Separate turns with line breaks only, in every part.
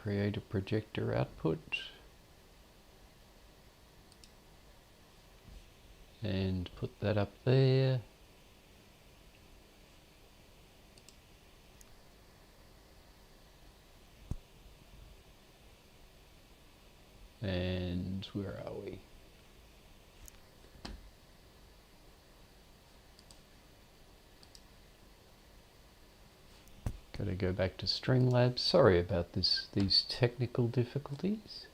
create a projector output. And put that up there. And where are we? Got to go back to Streamlabs. Sorry about these technical difficulties.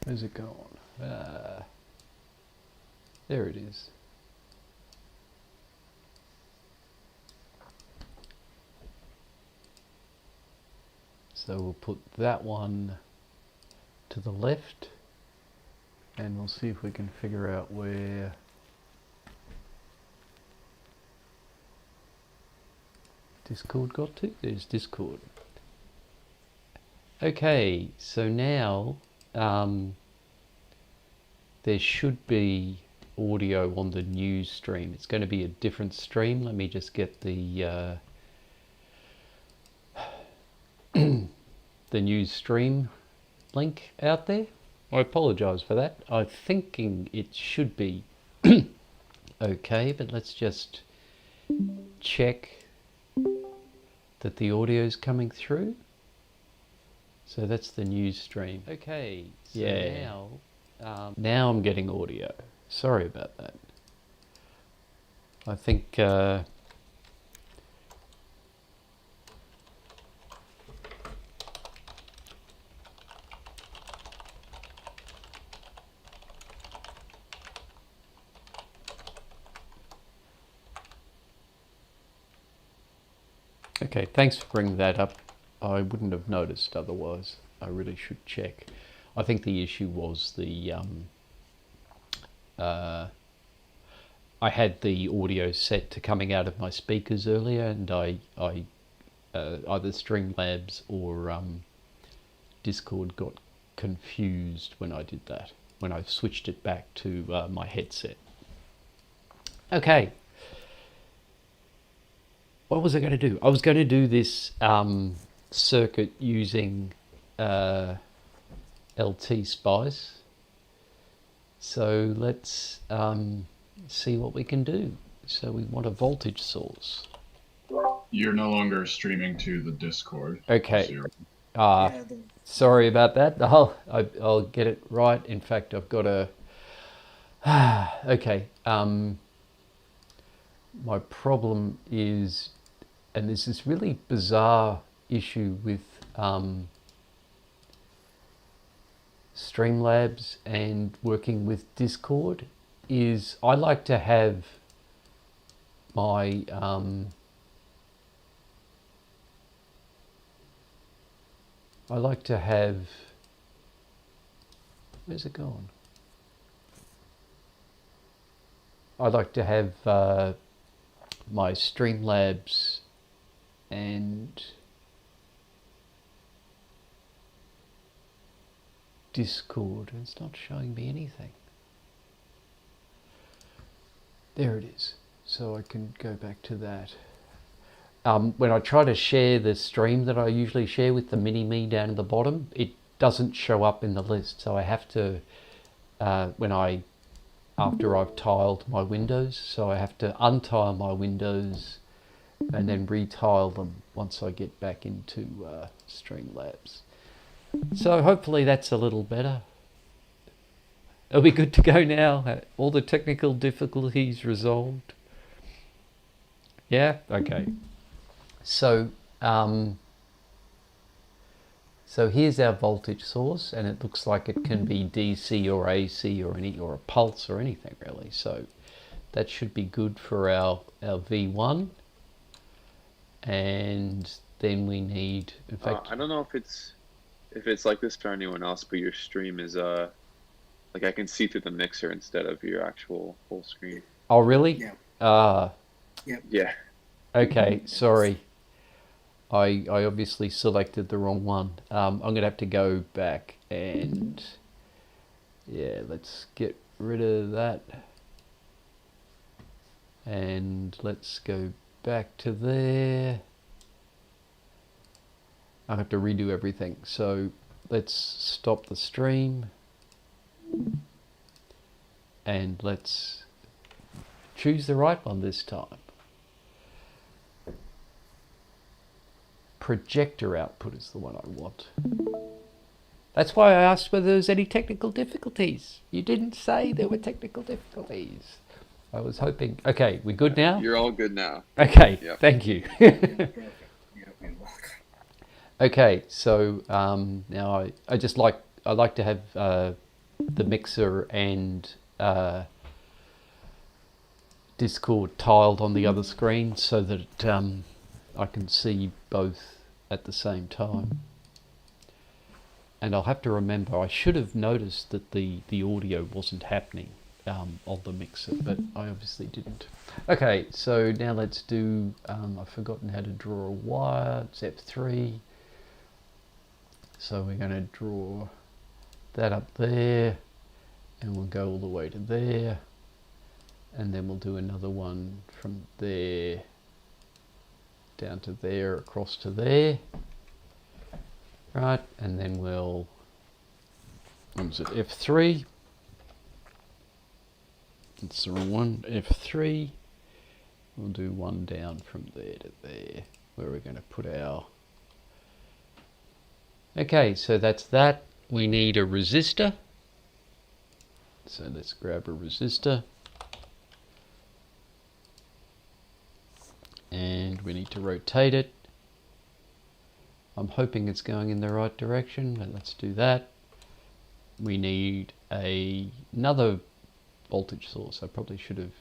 Where's it gone? There it is. So we'll put that one to the left, and we'll see if we can figure out where Discord got to. There's Discord. Okay, so now there should be audio on the news stream. It's going to be a different stream. Let me just get the the news stream link out there. I apologize for that. I'm thinking it should be okay, but let's just check that the audio is coming through. So that's the news stream. Okay, so yeah. Now I'm getting audio. Sorry about that. I think okay, thanks for bringing that up. I wouldn't have noticed otherwise. I really should check. I think the issue was the I had the audio set to coming out of my speakers earlier, and I either Streamlabs or Discord got confused when I did that, when I switched it back to my headset. Okay. What was I going to do? I was going to do this circuit using LT Spice. So let's see what we can do. So we want a voltage source.
You're no longer streaming to the Discord.
Okay. Sorry about that. I'll get it right. In fact, I've got a... okay. My problem is, and there's this really bizarre issue with Streamlabs and working with Discord, is I like to have my where's it gone? I like to have my Streamlabs and Discord. It's not showing me anything. There it is. So I can go back to that. When I try to share the stream that I usually share with the mini-me down at the bottom, it doesn't show up in the list. So I have to, after I've tiled my windows, so I have to untile my windows and then retile them once I get back into Streamlabs. So hopefully that's a little better. Are we good to go now? All the technical difficulties resolved? Yeah? Okay. So, so here's our voltage source, and it looks like it can be DC or AC or a pulse or anything really. So that should be good for our V1. And then we need, in fact,
I don't know if it's like this for anyone else, but your stream is like I can see through the mixer instead of your actual full screen.
Oh really?
Yeah.
Yeah.
Okay, sorry. I obviously selected the wrong one. I'm going to have to go back. And yeah, let's get rid of that. And let's go back to there. I have to redo everything. So let's stop the stream. And let's choose the right one this time. Projector output is the one I want. That's why I asked whether there was any technical difficulties. You didn't say there were technical difficulties. I was hoping. Okay, we good now?
You're all good now.
Okay,
Yep.
thank you.
Perfect. Yeah, we welcome.
Okay, so now I like to have the mixer and Discord tiled on the other screen so that I can see both at the same time. And I'll have to remember, I should have noticed that the audio wasn't happening on the mixer, but I obviously didn't. Okay, so now let's do, I've forgotten how to draw a wire, it's F3. So we're going to draw that up there, and we'll go all the way to there, and then we'll do another one from there down to there, across to there. Right, and then we'll, what was it, F3? It's the wrong one, F3. We'll do one down from there to there, where we're going to put our... Okay, so that's that. We need a resistor. So let's grab a resistor. And we need to rotate it. I'm hoping it's going in the right direction, but let's do that. We need another voltage source. I probably should have...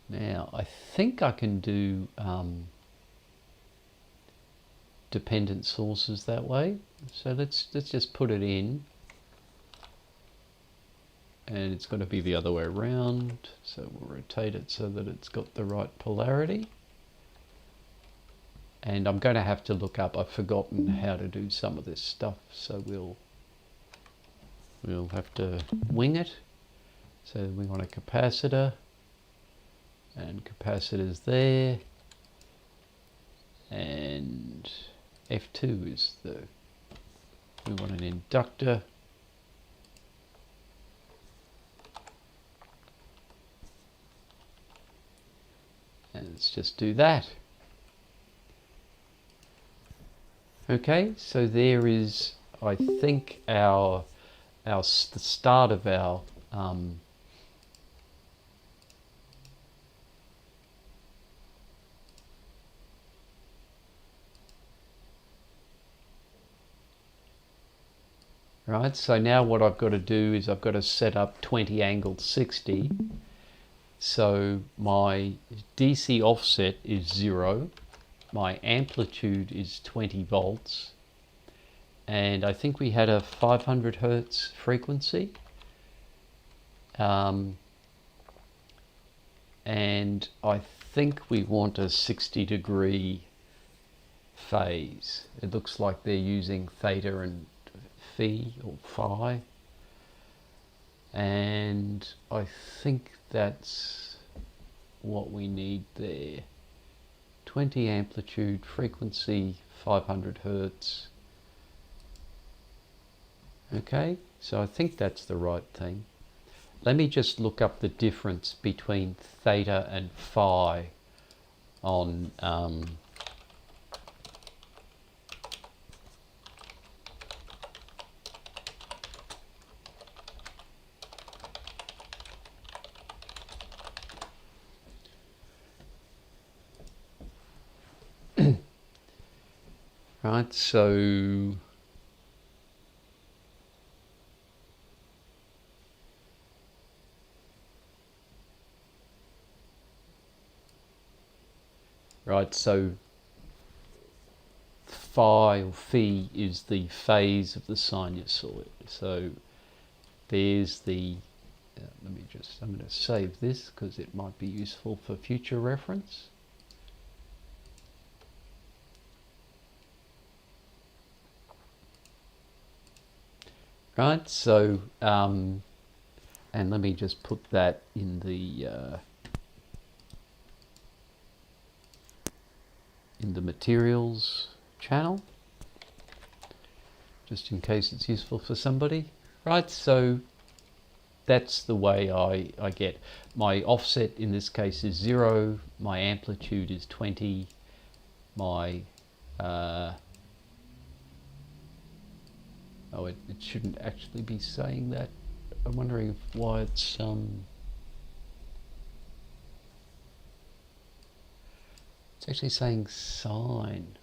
Now, I think I can do dependent sources that way. So let's just put it in. And it's got to be the other way around. So we'll rotate it so that it's got the right polarity. And I'm going to have to look up, I've forgotten how to do some of this stuff, so we'll have to wing it. So we want a capacitor, and capacitor's there, and F2 is we want an inductor. And let's just do that. Okay, so there is, I think, the start of our right. So now what I've got to do is I've got to set up 20 angled 60. So my DC offset is 0. My amplitude is 20 volts. And I think we had a 500 hertz frequency. And I think we want a 60-degree phase. It looks like they're using theta and phi or phi. And I think that's what we need there. 20 amplitude, frequency 500 hertz. Okay, so I think that's the right thing. Let me just look up the difference between theta and phi on right, so phi or phi is the phase of the sinusoid. So there's the, I'm going to save this because it might be useful for future reference. right? So, and let me just put that in the materials channel, just in case it's useful for somebody, right? So that's the way I get my offset. In this case is 0, my amplitude is 20, my oh, it shouldn't actually be saying that. I'm wondering why it's actually saying sine.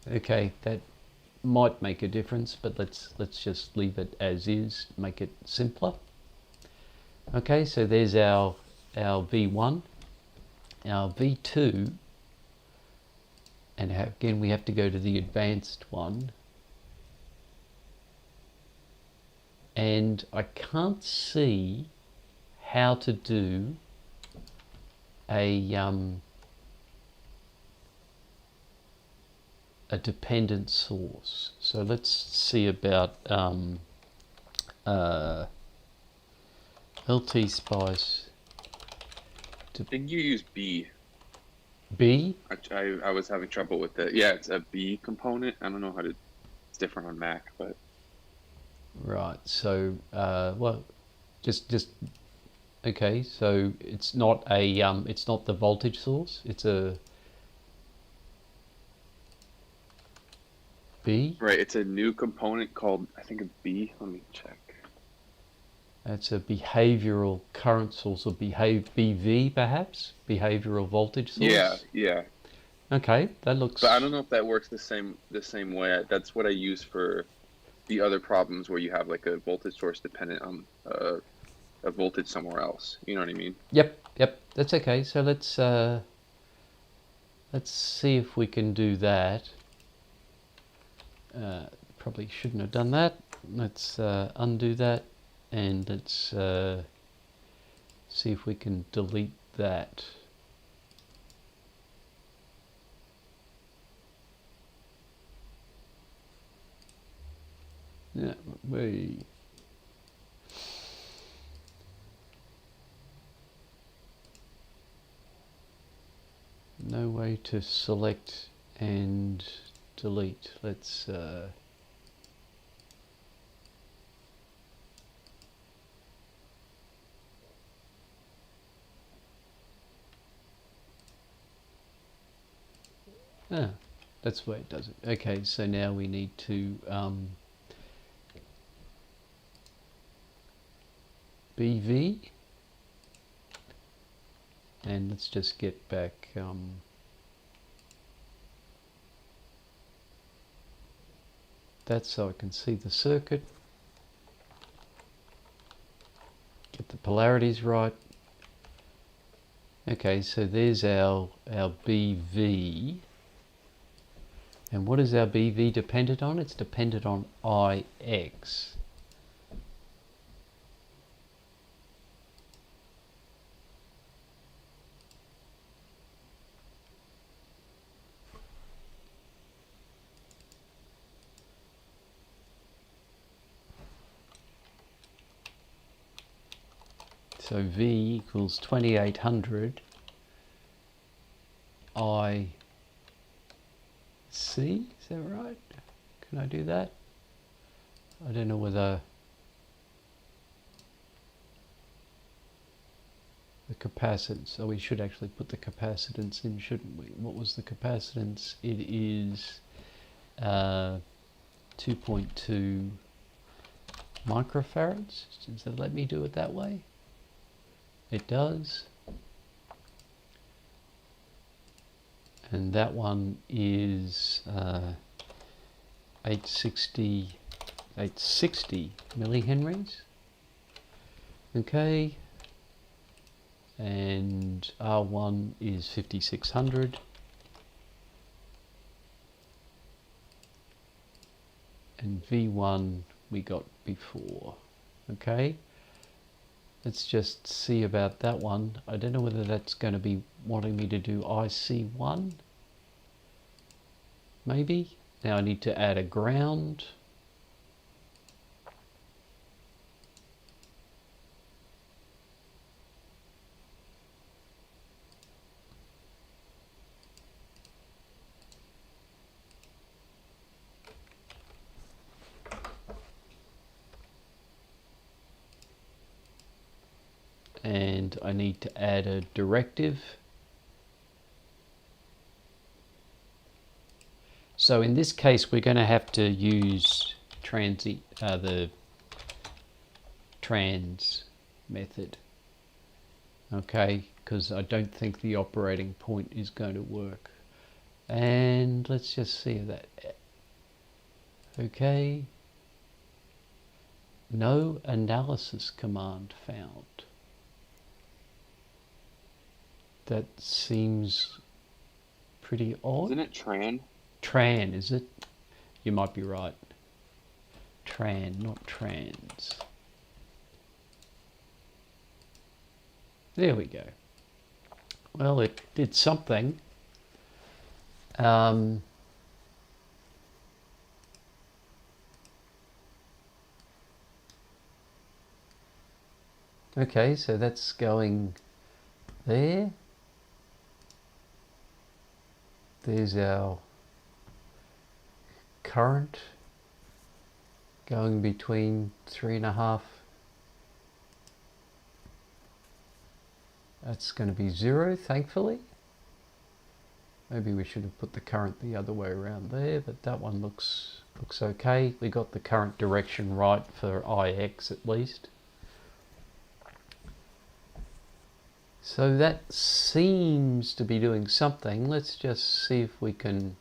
Okay, that might make a difference, but let's just leave it as is, make it simpler. Okay, so there's our V1, our V2, and again we have to go to the advanced one, and I can't see how to do a dependent source. So let's see about LT spice.
I think you use B.
B?
I was having trouble with it. Yeah, it's a B component. I don't know how to. It's different on Mac, but
Right. So well, just okay. So it's not it's not the voltage source. It's a B.
right. It's a new component called, I think, a B. Let me check.
It's a behavioral current source, or BV perhaps, behavioral voltage source.
Yeah, yeah.
Okay, that looks.
But I don't know if that works the same way. That's what I use for the other problems where you have like a voltage source dependent on a voltage somewhere else. You know what I mean?
Yep, that's okay. So let's see if we can do that. Probably shouldn't have done that. Let's undo that, and let's see if we can delete that. Yeah, no way to select and delete. Let's that's the way it does it. Okay, so now we need to BV, and let's just get back that so I can see the circuit, get the polarities right. Okay, so there's our BV. And what is our BV dependent on? It's dependent on IX. So V equals 2800 IC, is that right? Can I do that? I don't know whether the capacitance, we should actually put the capacitance in, shouldn't we? What was the capacitance? It is 2.2 microfarads. Does it let me do it that way? It does. And that one is 860 millihenries. Okay. And R1 is 5600. And V1 we got before. Okay. Let's just see about that one. I don't know whether that's going to be wanting me to do IC1. Maybe. Now I need to add a ground. And I need to add a directive. So in this case, we're going to have to use the trans method. Okay, because I don't think the operating point is going to work. And let's just see that. Okay. No analysis command found. That seems pretty odd.
Isn't it tran?
Tran, is it? You might be right. Tran, not trans. There we go. Well, it did something. Okay, so that's going there. There's our current going between 3.5. That's going to be 0, thankfully. Maybe we should have put the current the other way around there, but that one looks okay. We got the current direction right for IX at least. So that seems to be doing something. Let's just see if we can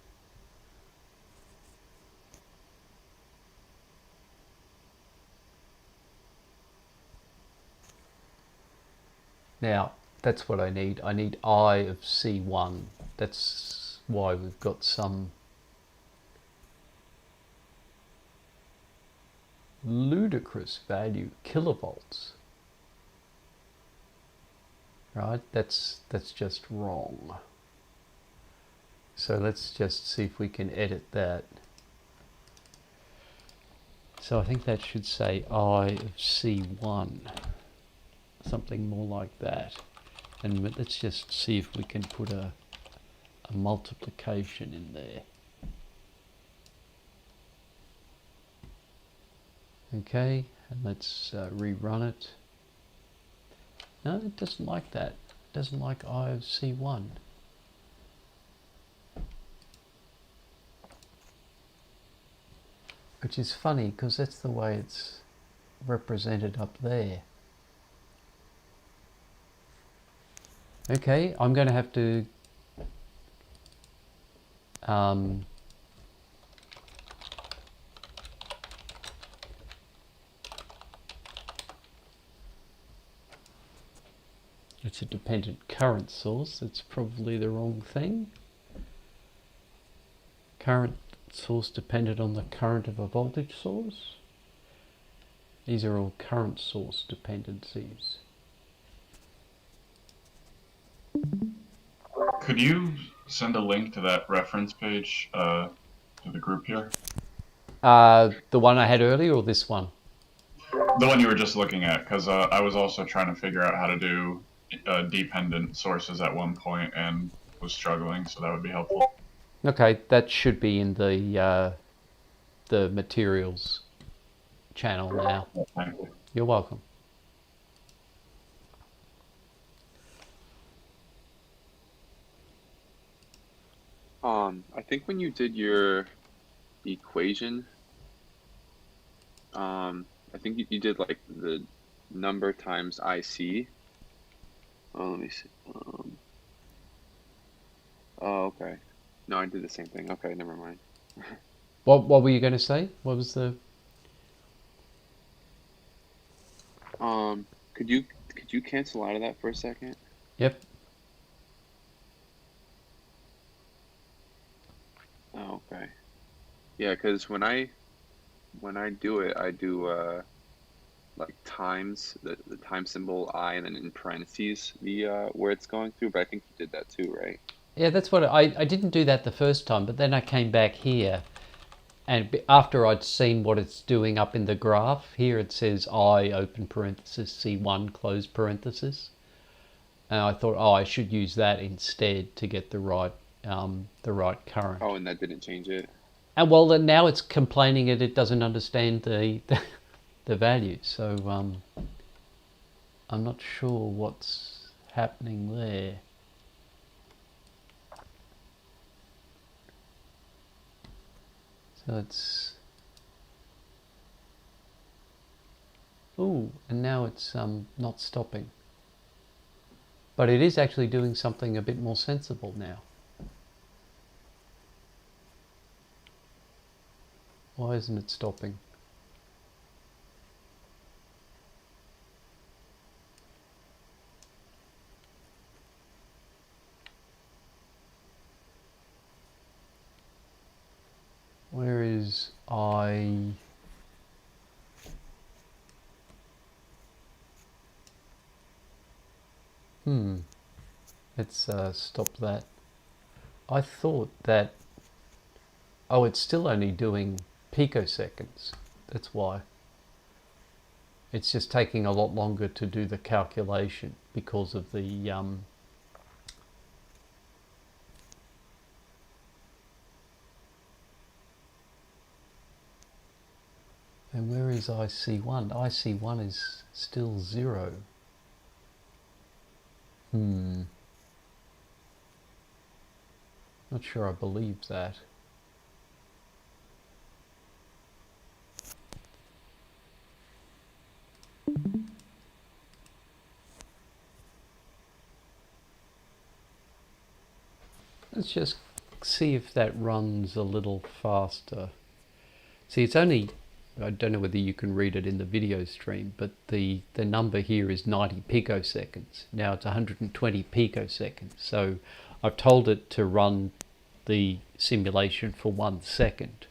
now. That's what I need. I need I of C1. That's why we've got some ludicrous value, kilovolts. Right? That's just wrong. So let's just see if we can edit that. So I think that should say I of C1. Something more like that. And let's just see if we can put a multiplication in there. Okay, and let's rerun it. No, it doesn't like that. It doesn't like I of C1. Which is funny because that's the way it's represented up there. Okay, I'm going to have to it's a dependent current source. That's probably the wrong thing. Current source dependent on the current of a voltage source. These are all current source dependencies.
Could you send a link to that reference page to the group here?
The one I had earlier or this one?
The one you were just looking at, because I was also trying to figure out how to do dependent sources at one point and was struggling, so that would be helpful.
Okay, that should be in the materials channel now.
Thank you.
You're welcome.
I think when you did your equation, I think you did like the number times IC. Oh, let me see. Oh, okay. No, I did the same thing. Okay, never mind.
What were you going to say? What was the?
Could you cancel out of that for a second?
Yep.
Oh, okay. Yeah, because when I do it, I do like times the time symbol I and then in parentheses the where it's going through. But I think you did that too, right?
Yeah, that's what I didn't do that the first time, but then I came back here And after I'd seen what it's doing up in the graph, here it says I open parenthesis, C1 close parenthesis. And I thought, oh, I should use that instead to get the right current.
Oh, and that didn't change it.
And well, then now it's complaining that it doesn't understand the value. So I'm not sure what's happening there. So it's... Ooh, and now it's not stopping. But it is actually doing something a bit more sensible now. Why isn't it stopping? Where is I? Let's stop that. I thought that... Oh, it's still only doing picoseconds. That's why. It's just taking a lot longer to do the calculation because of the... And where is IC1? IC1 is still 0. Not sure I believe that. Let's just see if that runs a little faster. See, it's only... I don't know whether you can read it in the video stream, but the number here is 90 picoseconds. Now it's 120 picoseconds. So I've told it to run the simulation for 1 second.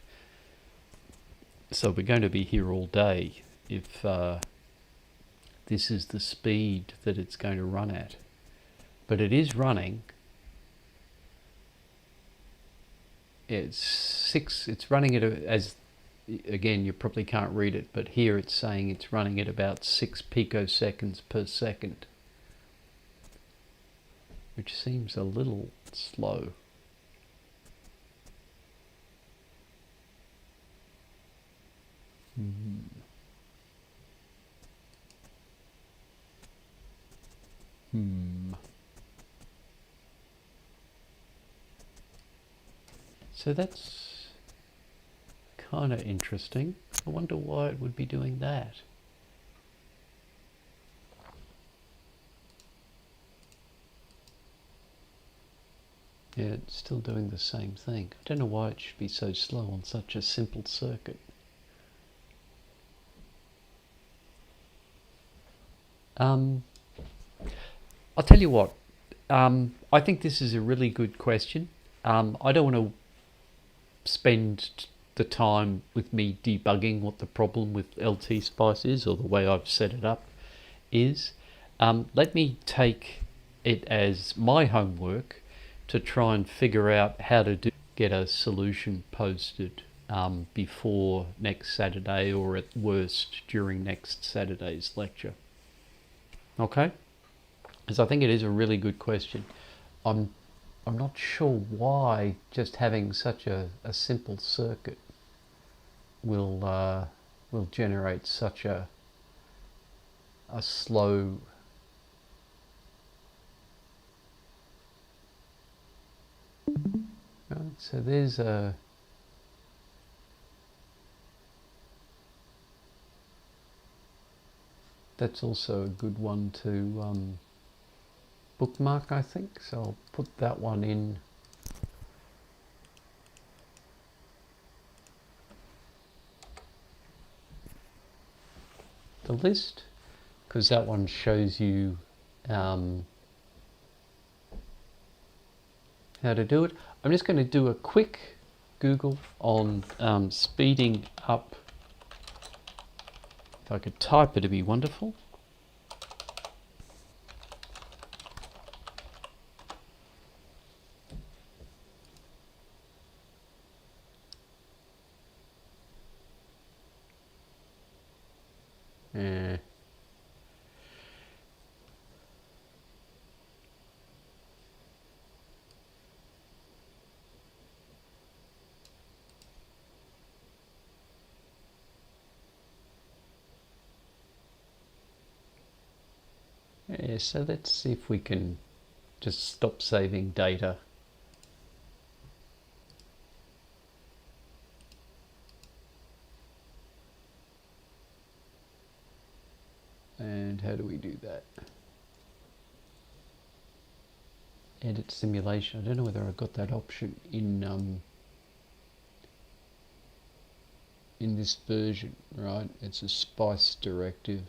So we're going to be here all day if this is the speed that it's going to run at. But it is running. It's running at as... Again, you probably can't read it, but here it's saying it's running at about 6 picoseconds per second, which seems a little slow. So that's kind of interesting. I wonder why it would be doing that. Yeah, it's still doing the same thing. I don't know why it should be so slow on such a simple circuit. I'll tell you what, I think this is a really good question. I don't want to spend the time with me debugging what the problem with LT Spice is, or the way I've set it up is. Let me take it as my homework to try and figure out how to get a solution posted before next Saturday, or at worst during next Saturday's lecture. Okay? Because I think it is a really good question. I'm not sure why just having such a simple circuit will generate such a slow right, so there's a that's also a good one to bookmark, I think, so I'll put that one in the list, because that one shows you how to do it. I'm just going to do a quick Google on speeding up. If I could type, it'd be wonderful. Yeah. Yeah, so let's see if we can just stop saving data. And how do we do that? Edit simulation. I don't know whether I've got that option in this version, right? It's a SPICE directive.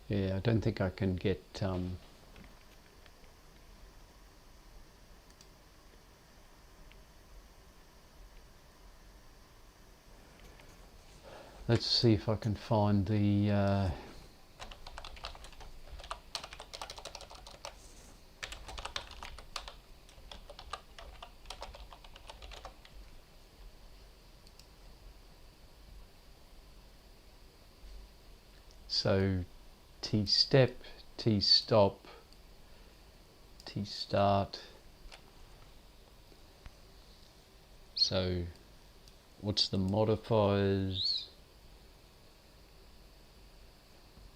Yeah, I don't think I can get let's see if I can find the so T-step, T-stop, T-start. So what's the modifiers?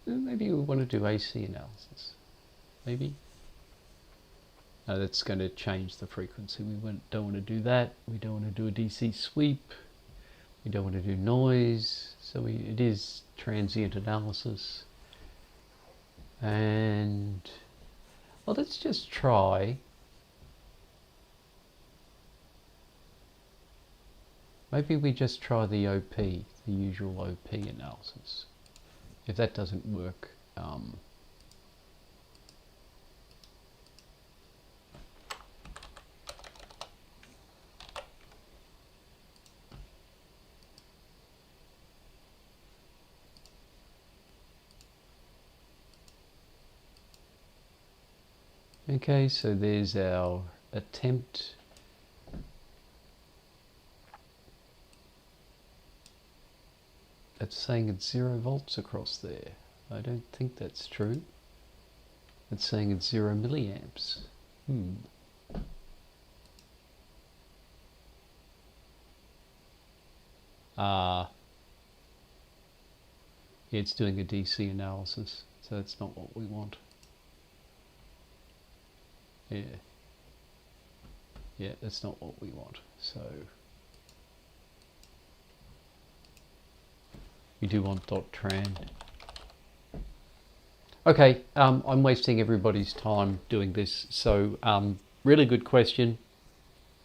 Maybe we want to do AC analysis. Maybe. No, that's going to change the frequency. We don't want to do that. We don't want to do a DC sweep. We don't want to do noise. So it is transient analysis. And well, let's just try. Maybe we just try the OP, the usual OP analysis. If that doesn't work, okay, so there's our attempt. It's saying it's 0 volts across there. I don't think that's true. It's saying it's 0 milliamps. Yeah, it's doing a DC analysis, so that's not what we want. Yeah, that's not what we want. So we do want .tran. Okay, I'm wasting everybody's time doing this. So really good question.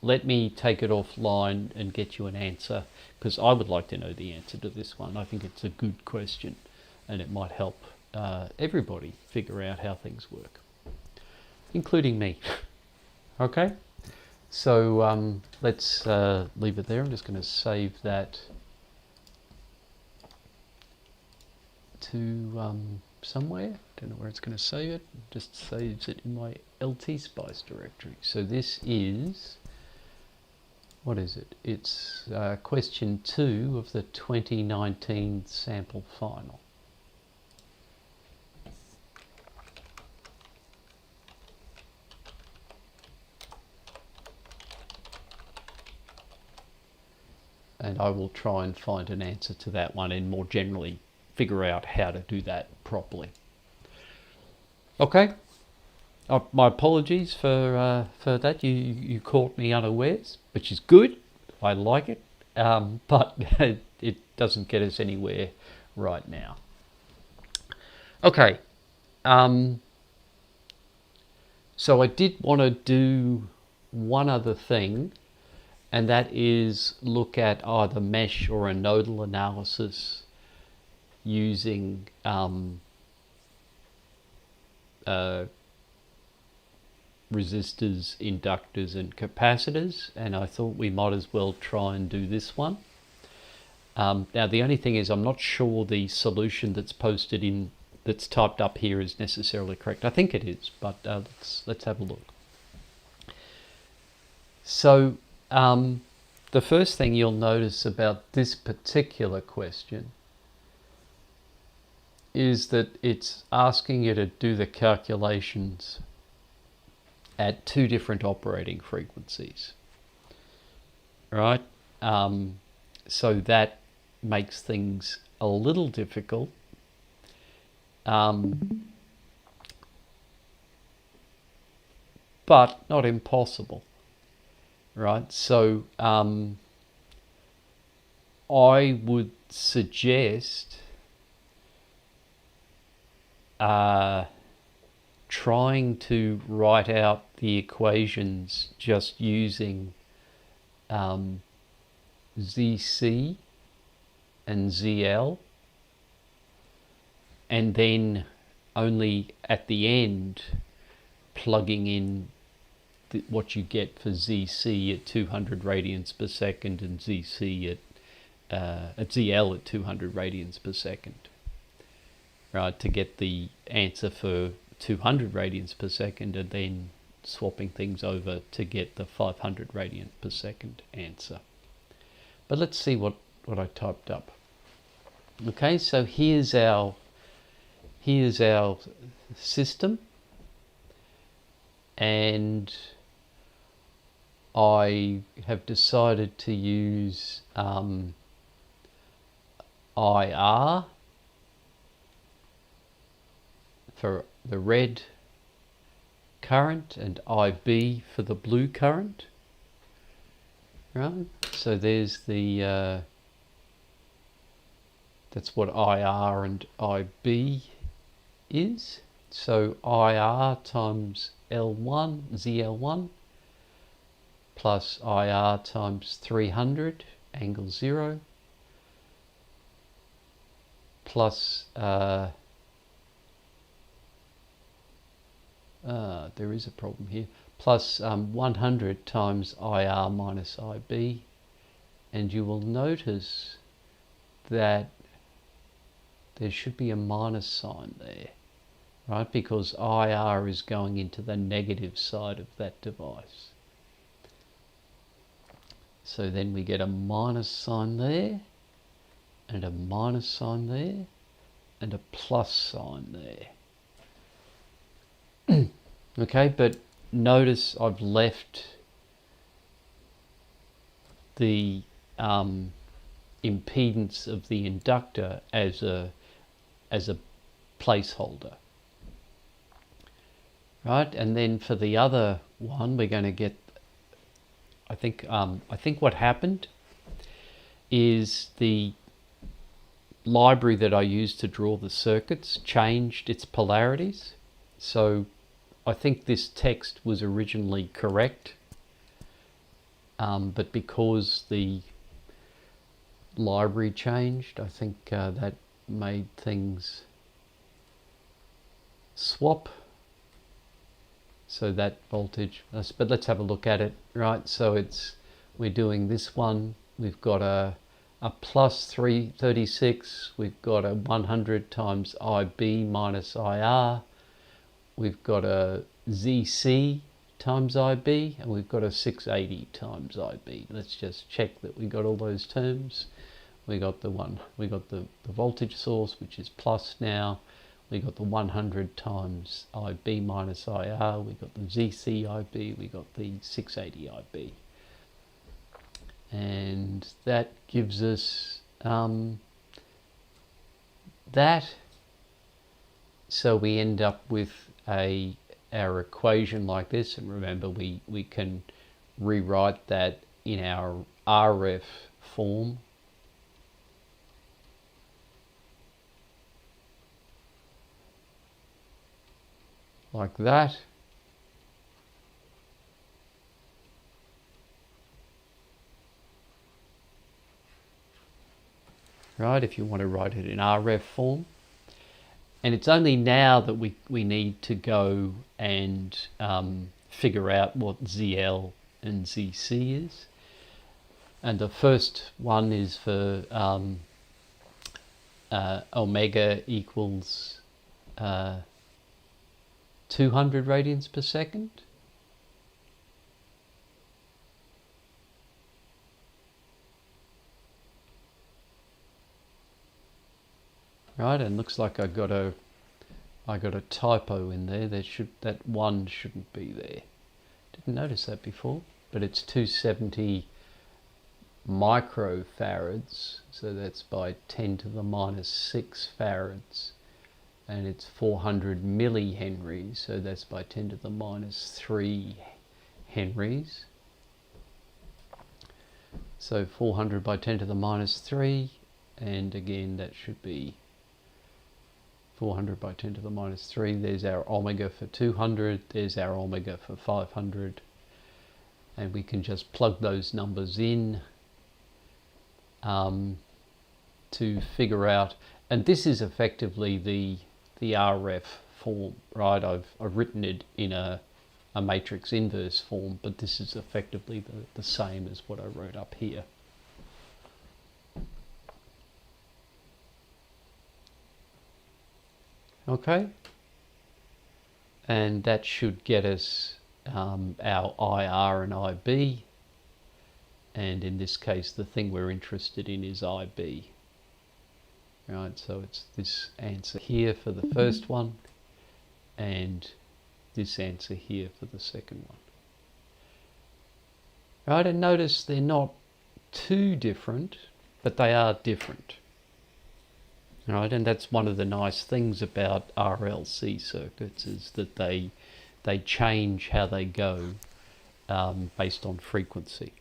Let me take it offline and get you an answer, because I would like to know the answer to this one. I think it's a good question and it might help everybody figure out how things work, including me. Okay, so let's leave it there. I'm just going to save that to somewhere. Don't know where it's going to save it. Just saves it in my LT Spice directory. So this is, what is it? It's question 2 of the 2019 sample final. And I will try and find an answer to that one and more generally figure out how to do that properly. Okay, my apologies for that. You caught me unawares, which is good. I like it, but it doesn't get us anywhere right now. Okay, so I did want to do one other thing, and that is look at either mesh or a nodal analysis using resistors, inductors and capacitors, and I thought we might as well try and do this one. Now the only thing is I'm not sure the solution that's posted in that's typed up here is necessarily correct. I think it is, but let's have a look. So the first thing you'll notice about this particular question is that it's asking you to do the calculations at two different operating frequencies, right? So that makes things a little difficult. But not impossible, right? So I would suggest trying to write out the equations just using ZC and ZL, and then only at the end plugging in what you get for ZC at 200 radians per second and ZC at ZL at 200 radians per second, right, to get the answer for 200 radians per second, and then swapping things over to get the 500 radian per second answer. But let's see what I typed up. Okay, so here's our system, and I have decided to use IR for the red current and IB for the blue current, right? So there's the that's what IR and IB is. So IR times L1, ZL1, plus IR times 300, angle 0, plus there is a problem here, plus 100 times IR minus IB, and you will notice that there should be a minus sign there, right, because IR is going into the negative side of that device. So then we get a minus sign there, and a minus sign there, and a plus sign there. Okay, but notice I've left the impedance of the inductor as a placeholder, right? And then for the other one, we're going to get, I think what happened is the library that I used to draw the circuits changed its polarities. So I think this text was originally correct, but because the library changed, I think that made things swap. So that voltage, but let's have a look at it, right? So we're doing this one, we've got a plus 336, we've got a 100 times IB minus IR, we've got a ZC times IB, and we've got a 680 times IB. Let's just check that we got all those terms. We got the voltage source, which is plus now. We got the 100 times IB minus IR. We got the ZC IB. We got the 680 IB, and that gives us that. So we end up with our equation like this, and remember we can rewrite that in our RF form. Like that. Right, if you want to write it in RF form. And it's only now that we need to go and figure out what ZL and ZC is. And the first one is for omega equals 200 radians per second. Right, and looks like I got a typo in there. That one shouldn't be there. Didn't notice that before, but it's 270 microfarads, so that's by 10 to the minus 6 farads, and it's 400 millihenries, so that's by 10 to the minus 3 henries. So 400 by 10 to the minus 3, and again that should be 400 by 10 to the minus 3. There's our omega for 200, there's our omega for 500, and we can just plug those numbers in to figure out, and this is effectively the RF form, right? I've written it in a matrix inverse form, but this is effectively the same as what I wrote up here. Okay, and that should get us our IR and IB, and in this case the thing we're interested in is IB. Right, so it's this answer here for the first one and this answer here for the second one. Right, and notice they're not too different, but they are different. Right, and that's one of the nice things about RLC circuits, is that they change how they go based on frequency.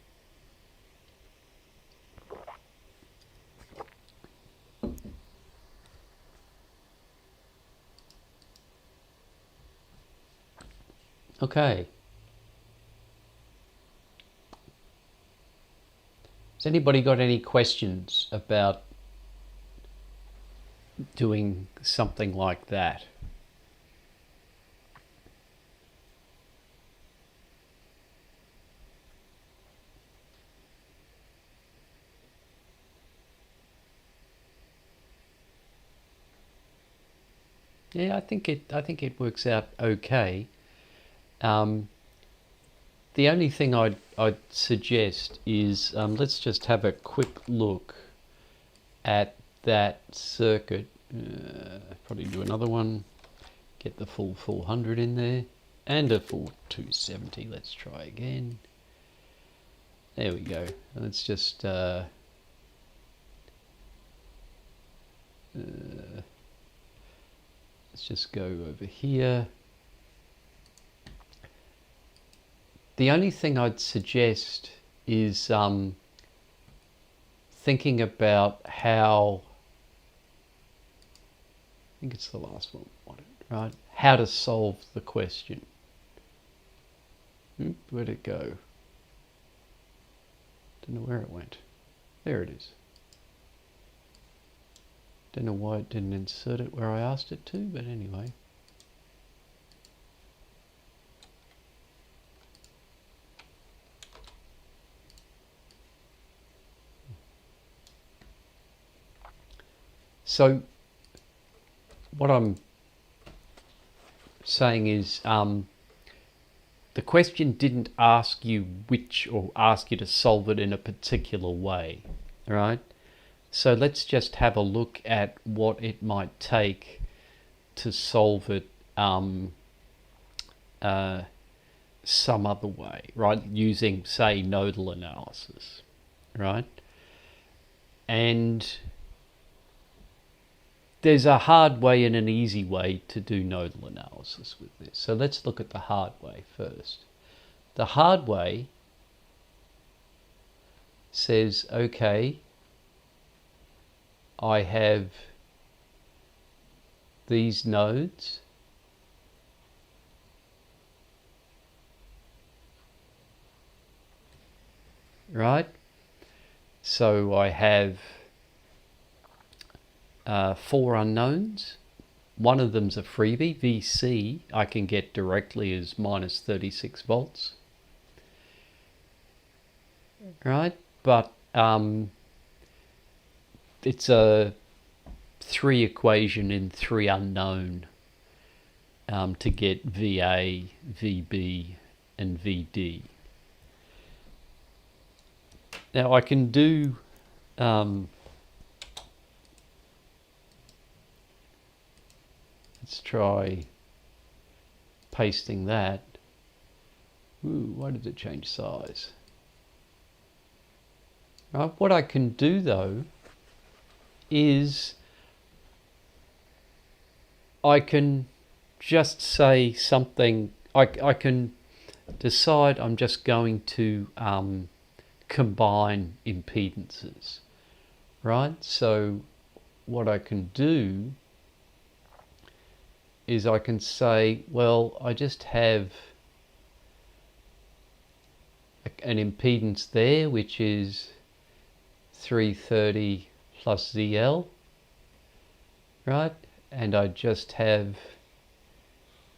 Okay. Has anybody got any questions about doing something like that? Yeah, I think it works out okay. The only thing I'd suggest is let's just have a quick look at that circuit. Probably do another one, get the full 400 in there, and a full 270. Let's try again. There we go. Let's just let's just go over here. The only thing I'd suggest is thinking about how, I think it's the last one, right? How to solve the question. Where'd it go? Don't know where it went. There it is. Don't know why it didn't insert it where I asked it to, but anyway. So what I'm saying is the question didn't ask you which, or ask you to solve it in a particular way, right? So let's just have a look at what it might take to solve it some other way, right? Using, say, nodal analysis, right? And there's a hard way and an easy way to do nodal analysis with this. So let's look at the hard way first. The hard way says, okay, I have these nodes, right? So I have 4 unknowns. One of them's a freebie, VC, I can get directly as minus 36 volts. Right, but it's a 3 equation in 3 unknown to get VA, VB, and VD. Now I can do let's try pasting that. Ooh, why did it change size? Right, what I can do though is I can just say something, I can decide I'm just going to combine impedances, right? So what I can do is I can say, well, I just have an impedance there, which is 330 plus ZL, right? And I just have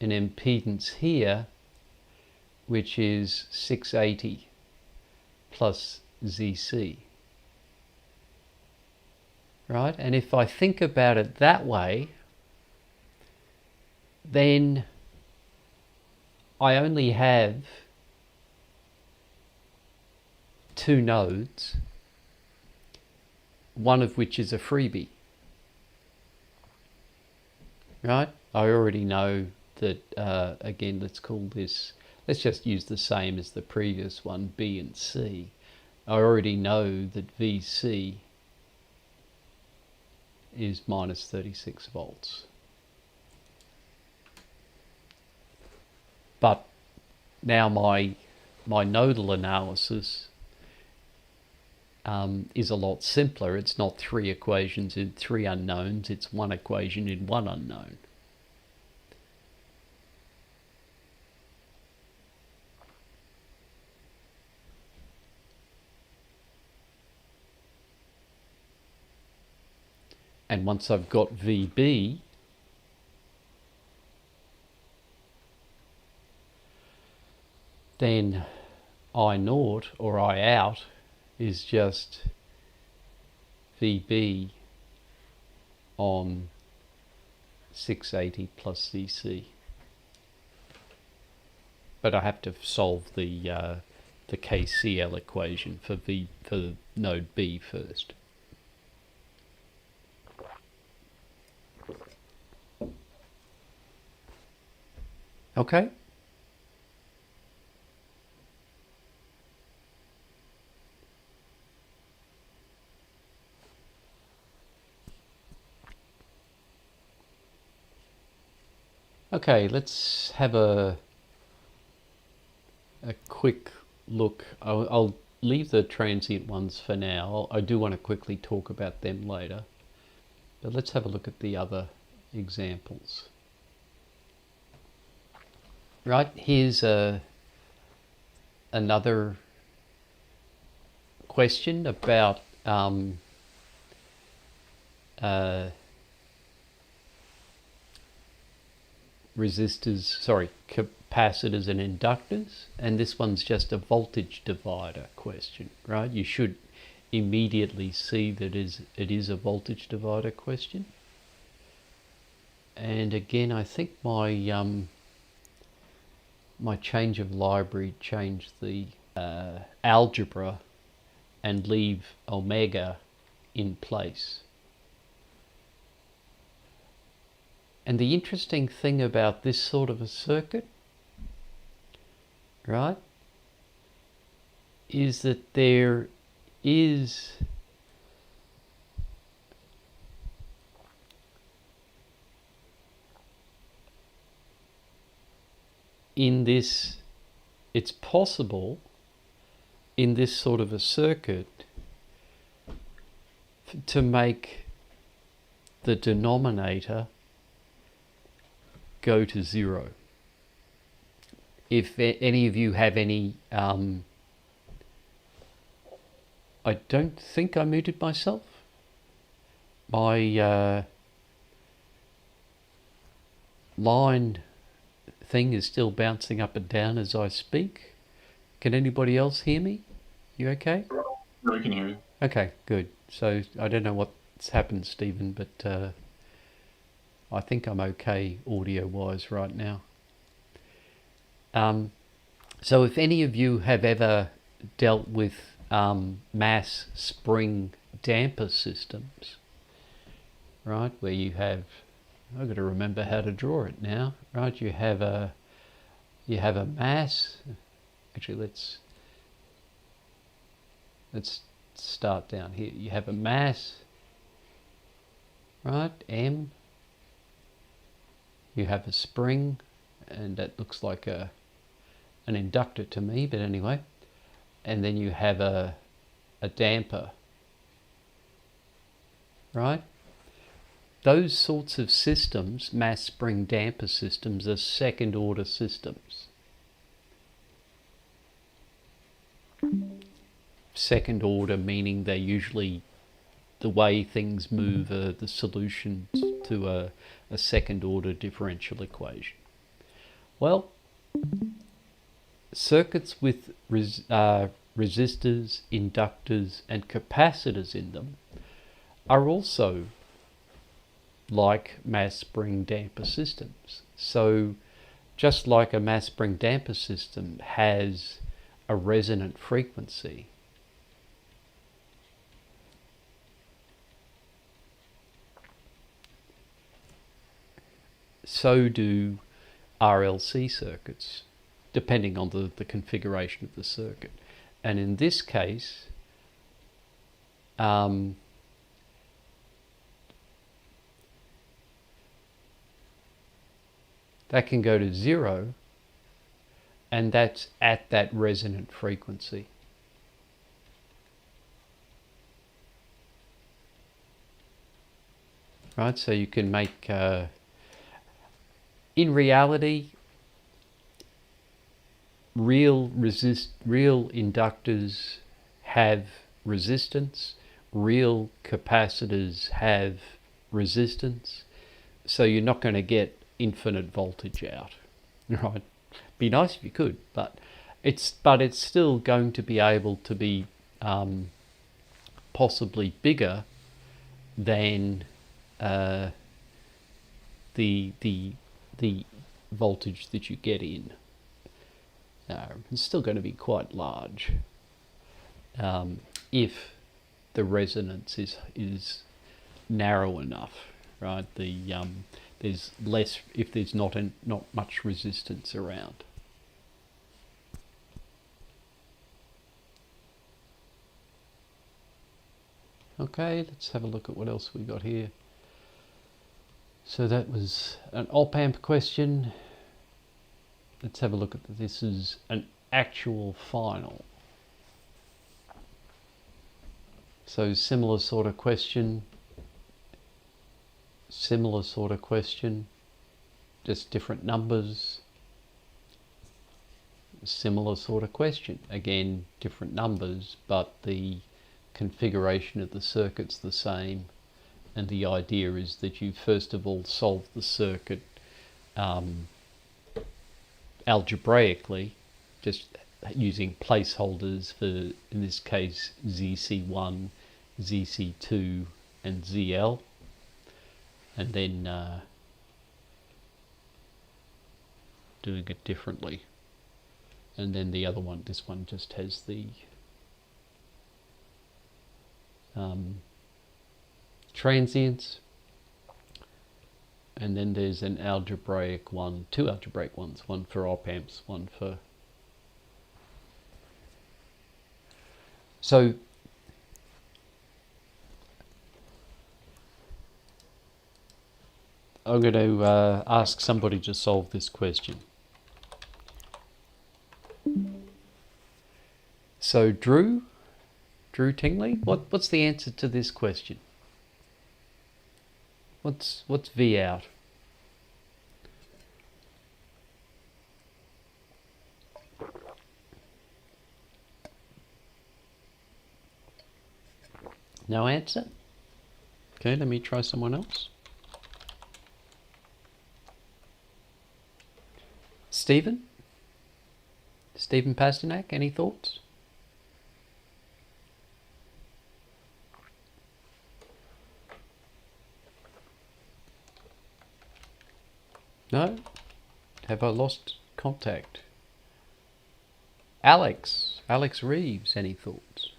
an impedance here, which is 680 plus ZC, right? And if I think about it that way, then I only have two nodes, one of which is a freebie, right? I already know that, again, let's just use the same as the previous one, B and C. I already know that VC is minus 36 volts. But now my nodal analysis is a lot simpler. It's not three equations in three unknowns, it's one equation in one unknown. And once I've got VB, then I naught or I out is just VB on 680 plus CC. But I have to solve the KCL equation for node B first. Okay. Okay, let's have a quick look. I'll leave the transient ones for now. I do want to quickly talk about them later. But let's have a look at the other examples. Right, here's another question about capacitors and inductors, and this one's just a voltage divider question, right? You should immediately see that it is a voltage divider question. And again, I think my change of library changed the algebra and leave omega in place. And the interesting thing about this sort of a circuit, right, is that there is it's possible in this sort of a circuit to make the denominator go to zero. If any of you have any, I don't think I muted myself. My line thing is still bouncing up and down as I speak. Can anybody else hear me? You okay?
We can hear you.
Okay, good. So I don't know what's happened, Stephen, but I think I'm okay audio-wise right now. So if any of you have ever dealt with mass spring damper systems, right, where you have, I've got to remember how to draw it now, right? You have a mass. Actually, let's start down here. You have a mass, right, M. You have a spring, and that looks like an inductor to me, but anyway. And then you have a damper, right? Those sorts of systems, mass spring damper systems, are second order systems. Second order meaning they usually, the way things move are the solution to a second order differential equation. Well, circuits with resistors, inductors and capacitors in them are also like mass spring damper systems. So just like a mass spring damper system has a resonant frequency, so do RLC circuits, depending on the configuration of the circuit. And in this case, that can go to 0, and that's at that resonant frequency. Right, so you can make, in reality, real inductors have resistance, real capacitors have resistance, so you're not going to get infinite voltage out, right? Be nice if you could, but it's still going to be able to be possibly bigger than the voltage that you get in. It's still going to be quite large if the resonance is narrow enough, right? There's less, if there's not much resistance around. Okay, let's have a look at what else we got here. So that was an op-amp question. Let's have a look at this. This is an actual final. So similar sort of question, just different numbers. Similar sort of question, again different numbers, but the configuration of the circuit's the same, and the idea is that you first of all solve the circuit algebraically, just using placeholders for, in this case, ZC1, ZC2 and ZL, and then doing it differently. And then the other one, this one just has the transients, and then there's an algebraic one, two algebraic ones, one for op amps, one for... So I'm going to ask somebody to solve this question. So Drew Tingley, what's the answer to this question? What's V out? No answer? Okay, let me try someone else. Stephen Pasternak, any thoughts? No? Have I lost contact? Alex Reeves, any thoughts?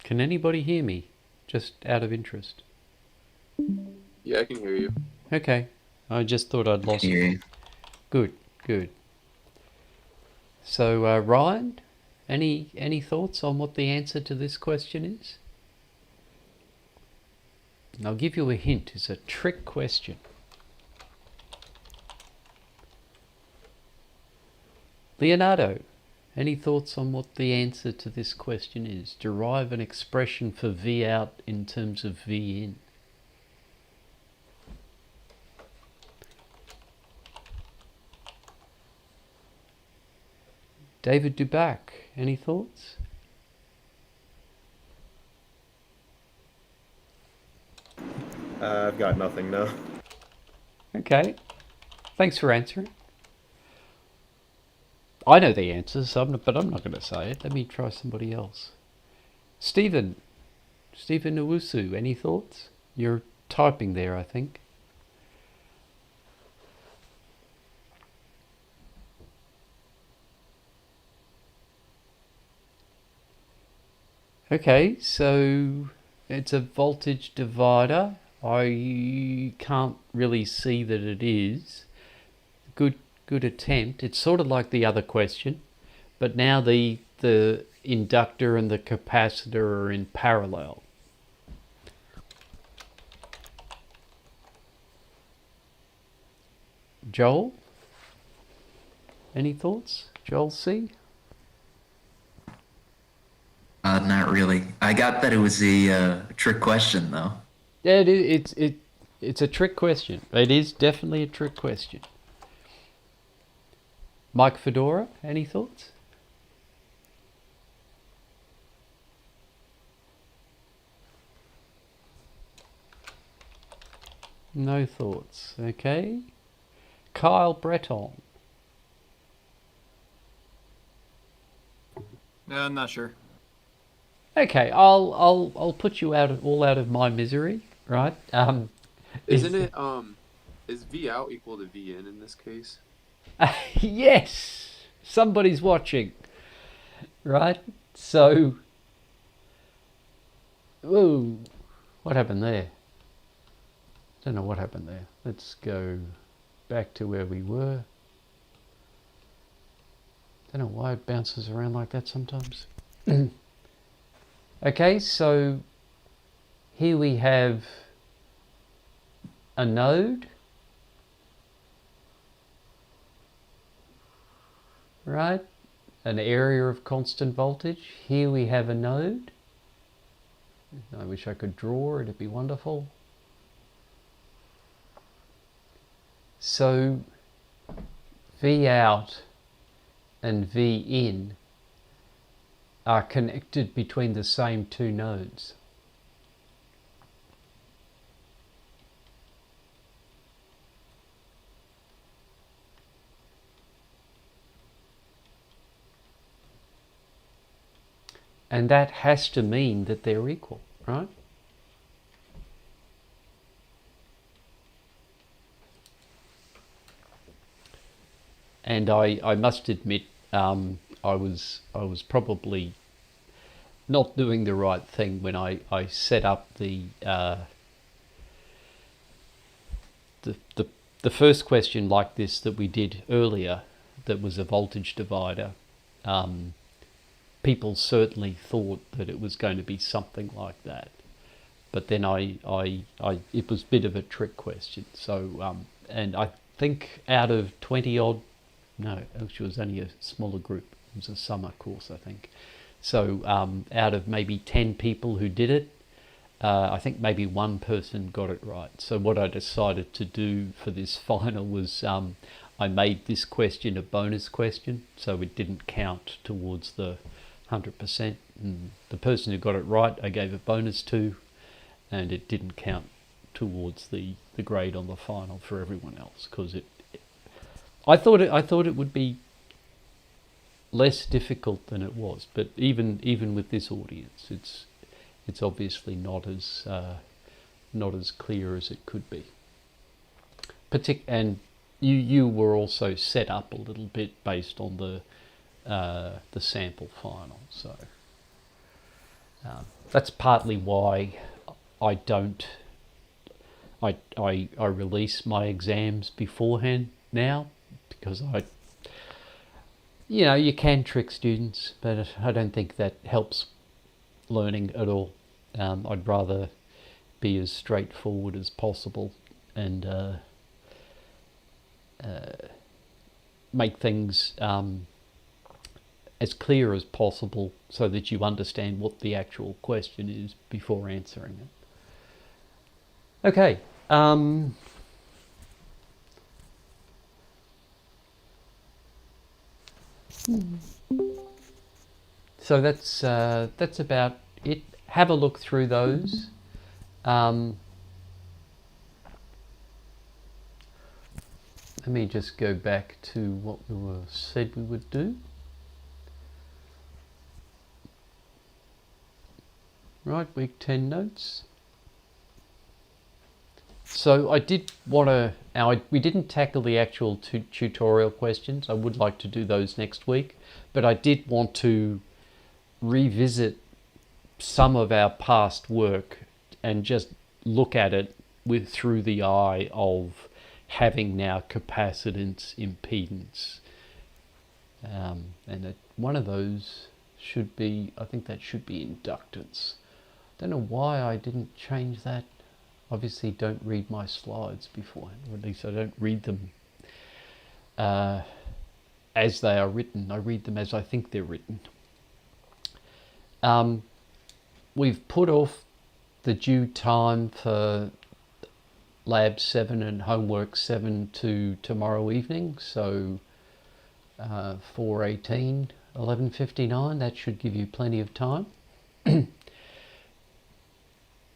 Can anybody hear me? Just out of interest.
Yeah, I can hear you.
Okay. I just thought I'd lost it. Good. So, Ryan, any thoughts on what the answer to this question is? And I'll give you a hint. It's a trick question. Leonardo, any thoughts on what the answer to this question is? Derive an expression for V out in terms of V in. David Dubac, any thoughts?
I've got nothing, no.
Okay, thanks for answering. I know the answers, but I'm not going to say it. Let me try somebody else. Stephen Owusu, any thoughts? You're typing there, I think. Okay, so it's a voltage divider. I can't really see that it is. Good attempt. It's sort of like the other question, but now the inductor and the capacitor are in parallel. Joel, any thoughts? Joel C?
Not really. I got that it was a trick question, though.
Yeah, it's a trick question. It is definitely a trick question. Mike Fedora, any thoughts? No thoughts. Okay. Kyle Breton.
I'm not sure.
Okay, I'll put you out of my misery, right?
Isn't it is V out equal to V in this case?
Yes, somebody's watching, right? So, whoa, what happened there? Don't know what happened there. Let's go back to where we were. Don't know why it bounces around like that sometimes. Okay, so here we have a node, right? An area of constant voltage. Here we have a node. I wish I could draw, it'd be wonderful. So V out and V in are connected between the same two nodes. And that has to mean that they're equal, right? And I must admit, I was probably not doing the right thing when I set up the first question like this that we did earlier, that was a voltage divider. People certainly thought that it was going to be something like that, but then it was a bit of a trick question. So and I think out of 20 odd, no, actually it was only a smaller group. It was a summer course, I think. So out of maybe 10 people who did it, I think maybe one person got it right. So what I decided to do for this final was I made this question a bonus question, so it didn't count towards the 100%. And the person who got it right, I gave a bonus to, and it didn't count towards the grade on the final for everyone else, because I thought it would be less difficult than it was. But even with this audience, it's obviously not as clear as it could be. And you were also set up a little bit based on the sample final, so that's partly why I release my exams beforehand now, because you can trick students, but I don't think that helps learning at all. I'd rather be as straightforward as possible and make things as clear as possible so that you understand what the actual question is before answering it. Okay. So that's about it. Have a look through those. Let me just go back to what we said we would do. Right, week 10 notes. So I did want to, we didn't tackle the actual tutorial questions. I would like to do those next week, but I did want to revisit some of our past work and just look at it through the eye of having now capacitance, impedance, and one of those should be, I think that should be inductance. Don't know why I didn't change that. Obviously don't read my slides beforehand, or at least I don't read them as they are written. I read them as I think they're written. We've put off the due time for Lab 7 and Homework 7 to tomorrow evening, so 4:18, 11:59, that should give you plenty of time.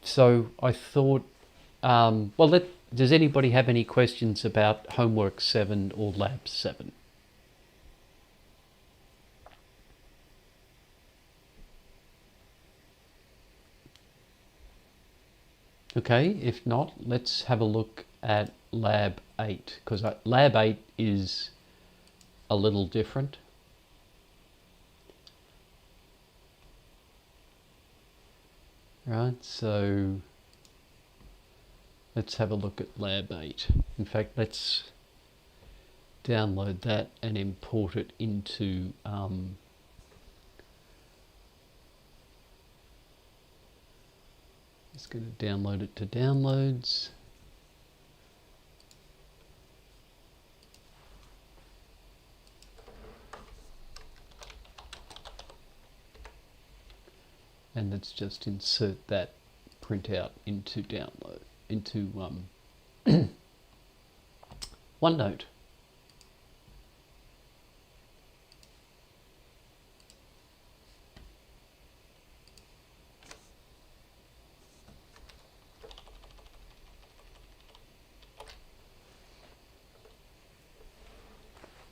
So I thought, does anybody have any questions about Homework 7 or Lab 7? Okay, if not, let's have a look at Lab 8, because Lab 8 is a little different. Right, so let's have a look at Lab 8. In fact, let's download that and import it into just going to download it to downloads. And let's just insert that printout into download, into OneNote.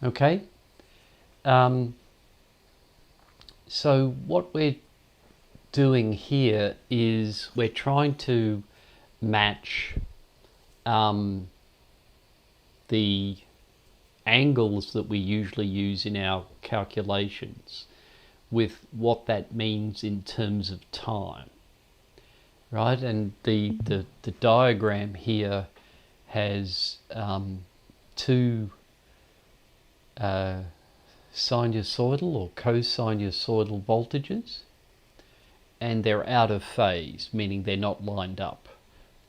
Okay. So what we're doing here is we're trying to match the angles that we usually use in our calculations with what that means in terms of time, right? And the diagram here has two sinusoidal or cosinusoidal voltages, and they're out of phase, meaning they're not lined up.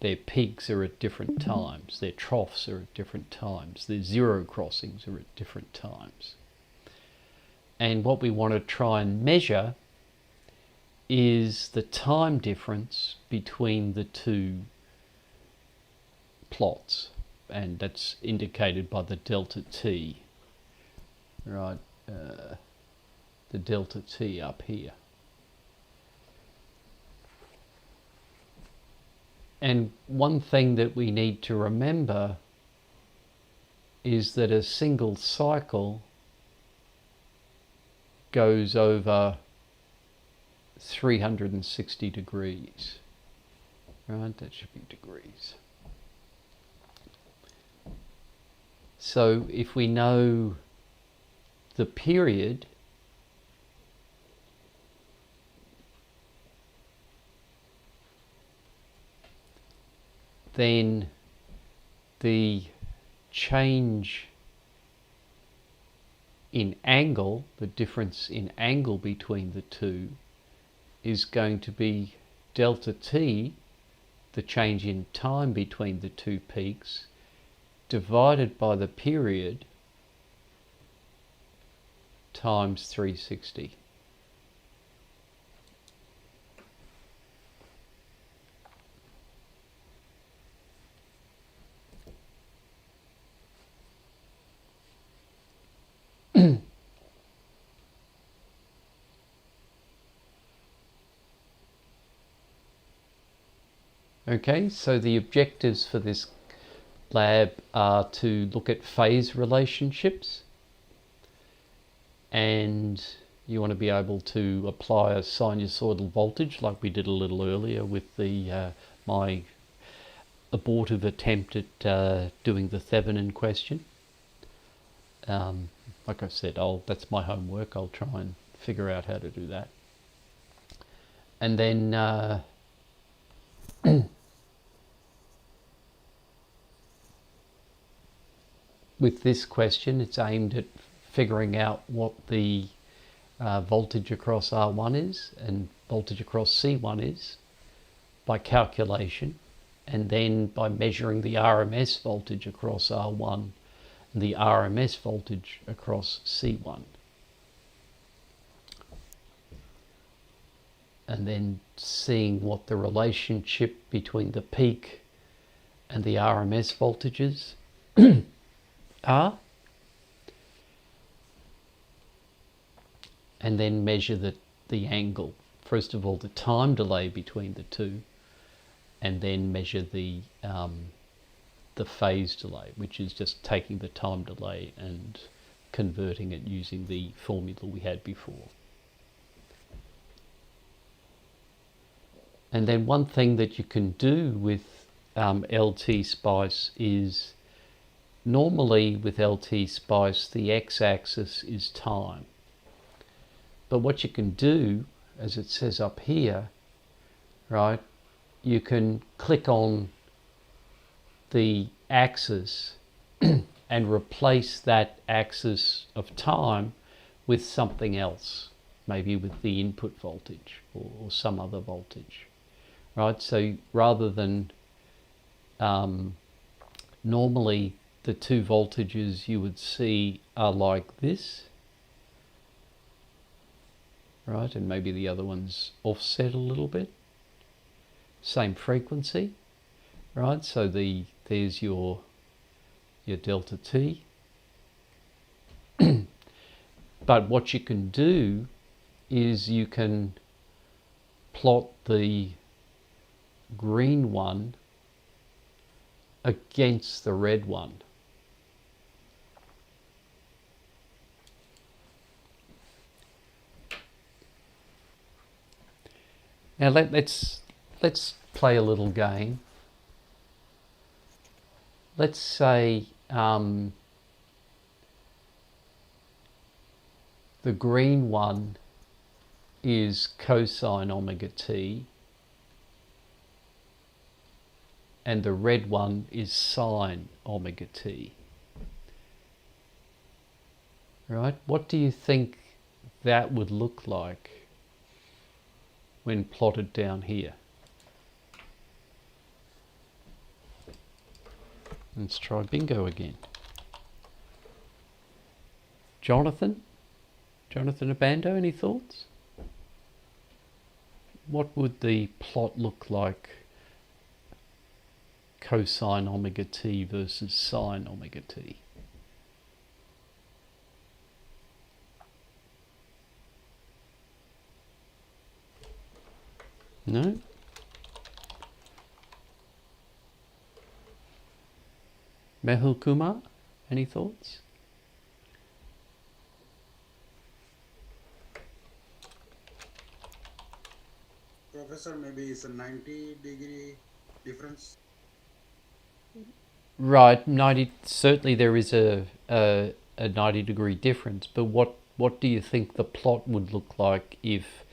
Their peaks are at different times, their troughs are at different times, their zero crossings are at different times. And what we want to try and measure is the time difference between the two plots, and that's indicated by the delta t, right? The delta t up here. And one thing that we need to remember is that a single cycle goes over 360 degrees. Right, that should be degrees. So if we know the period, then the change in angle, the difference in angle between the two, is going to be delta t, the change in time between the two peaks, divided by the period times 360. Okay, so the objectives for this lab are to look at phase relationships, and you want to be able to apply a sinusoidal voltage like we did a little earlier with the my abortive attempt at doing the Thevenin question. Like I said, that's my homework. I'll try and figure out how to do that. And then with this question, it's aimed at figuring out what the voltage across R1 is and voltage across C1 is by calculation, and then by measuring the RMS voltage across R1 and the RMS voltage across C1. And then seeing what the relationship between the peak and the RMS voltages are, and then measure the angle. First of all, the time delay between the two, and then measure the phase delay, which is just taking the time delay and converting it using the formula we had before. And then one thing that you can do with LT Spice is, normally with LT Spice the x-axis is time. But what you can do, as it says up here, right, you can click on the axis and replace that axis of time with something else, maybe with the input voltage or some other voltage. Right, so rather than normally the two voltages you would see are like this, right, and maybe the other one's offset a little bit, same frequency, right, so there's your delta t. But what you can do is you can plot the green one against the red one. Now let's play a little game. Let's say the green one is cosine omega t, and the red one is sine omega t. Right? What do you think that would look like when plotted down here? Let's try bingo again. Jonathan Abando, any thoughts? What would the plot look like, cosine omega t versus sine omega t? No? Mehul Kumar, any thoughts?
Professor, maybe it's a 90-degree difference.
Right, 90, certainly there is a 90-degree difference, but what do you think the plot would look like if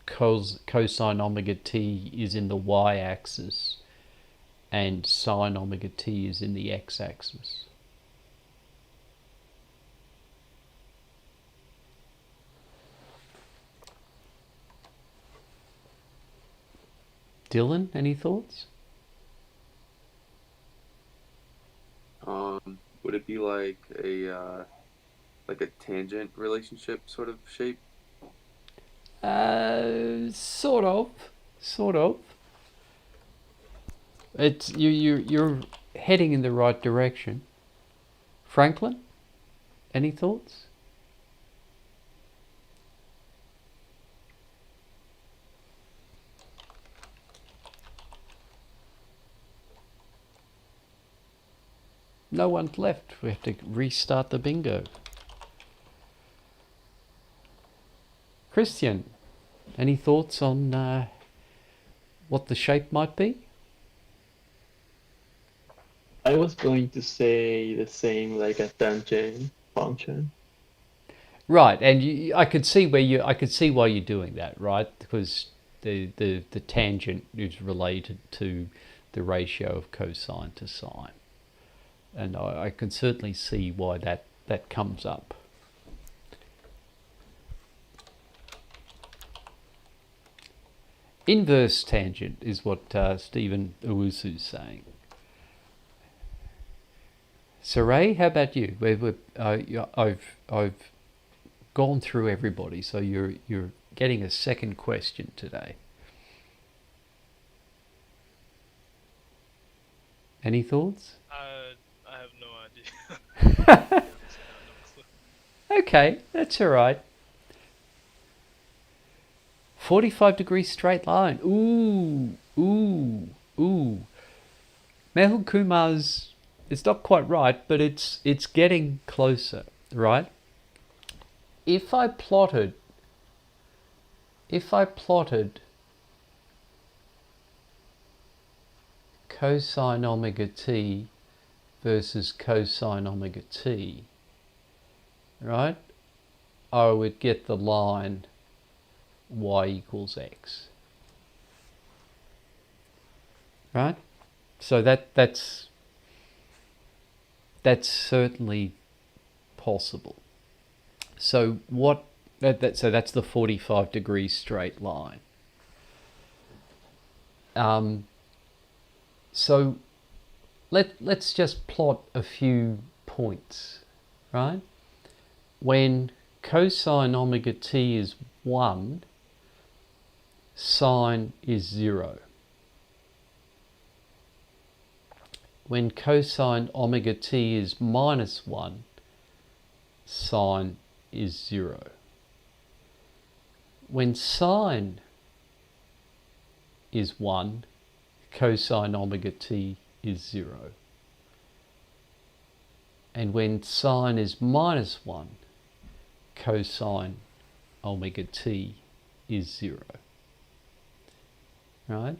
cosine omega t is in the y-axis and sine omega t is in the x-axis? Dylan, any thoughts?
Would it be like a tangent relationship sort of shape?
Sort of, sort of. It's you're heading in the right direction. Franklin, any thoughts? No one's left. We have to restart the bingo. Christian, any thoughts on what the shape might be?
I was going to say the same, like a tangent function.
Right, and I could see why you're doing that, right? Because the tangent is related to the ratio of cosine to sine, and I can certainly see why that comes up. Inverse tangent is what Stephen Owusu's saying. Saray, how about you? I've gone through everybody, so you're getting a second question today. Any thoughts?
I have no idea.
Okay, that's all right. 45-degree straight line. Ooh. Mehul Kumar's, it's not quite right, but it's getting closer, right? If I plotted cosine omega t versus cosine omega t, right, I would get the line y equals x, right? So that's certainly possible. So so that's the 45-degree straight line. So let's just plot a few points, right? When cosine omega t is 1, sine is 0. When cosine omega t is minus 1, sine is 0. When sine is 1, cosine omega t is 0. And when sine is minus 1, cosine omega t is 0. Right?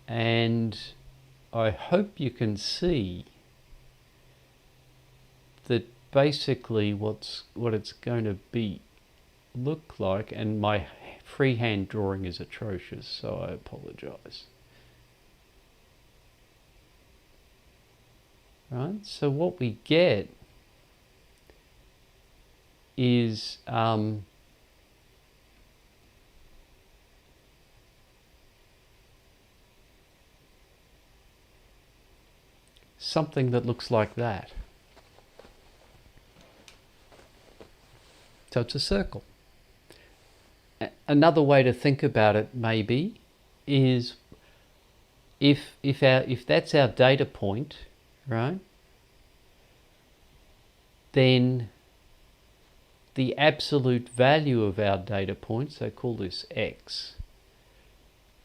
And I hope you can see that basically what it's going to be look like, and my freehand drawing is atrocious, so I apologize. Right? So what we get is something that looks like that. So it's a circle. Another way to think about it maybe is if that's our data point, right, then the absolute value of our data point, so call this x,